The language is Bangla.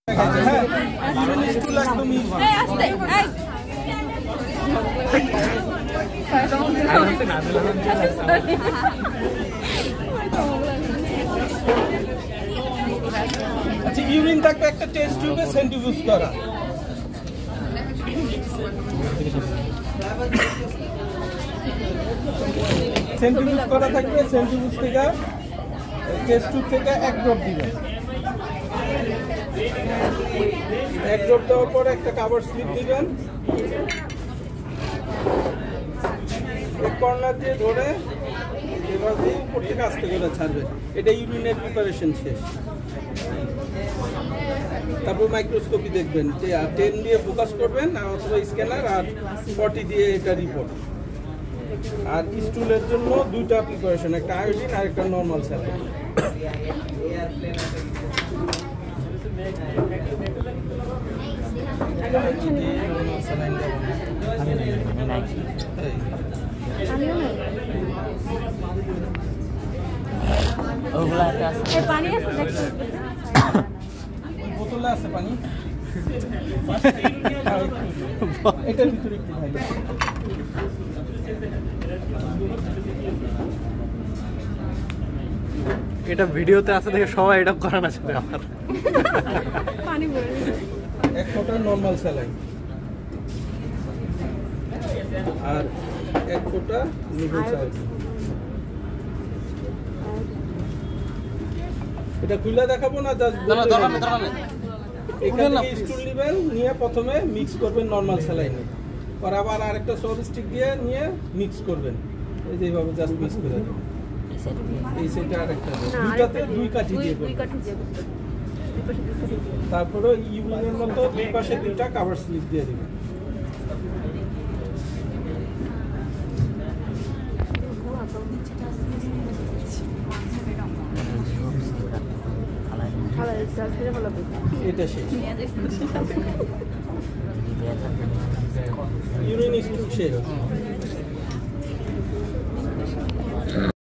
আচ্ছা, ইউরিন থাকবে একটা টেস্ট টিউবে সেন্ট্রিফিউজ করা। সেন্ট্রিফিউজ করা থাকবে, সেন্ট্রিফিউজ থেকে টেস্ট টিউব থেকে এক ড্রপ দিবেন। এক ড্রপ দেওয়ার পরে একটা কাভার স্লিপ দিবেন, এক কর্নার দিয়ে ধরে এবার দিয়ে উপর থেকে আস্তে করে ছাড়বেন। এটা ইউরিনের প্রিপারেশন শেষ। তারপর মাইক্রোস্কোপি দেখবেন যে 10 দিয়ে ফোকাস করবেন অথবা স্ক্যানার, আর 40 দিয়ে এটা রিপোর্ট। আর স্টুলের জন্য দুইটা প্রিপারেশন, একটা আয়োডিন আর একটা নর্মাল স্যালাইন। বোতলে আছে পানি, এটার ভিতরে একটু ভাই। এটা ভিডিওতে আছে দেখে সবাই এটা করে না সাথে আমার পানি ভরে এক ফোঁটা নরমাল স্যালাইন আর এক ফোঁটা নিবল স্যালাইন। এটা খুলে দেখাবো না, জাস্ট এখান থেকে স্টুল নেবেন, নিয়ে প্রথমে মিক্স করবেন নরমাল স্যালাইনে, পর আবার আরেকটা সব স্টিক দিয়ে নিয়ে মিক্স করবেন। এই যে এইভাবে জাস্ট মিক্স করে দেবেন। এই সেটা আরেকটা দুইটাতে দুই কাঠি দিয়ে তারপরে ইউরিনের মতো দুই পাশে দুইটা কাভার স্লিপ দিয়ে দিবেন। এটা শেষ, ইউরিন স্টুল শেষ।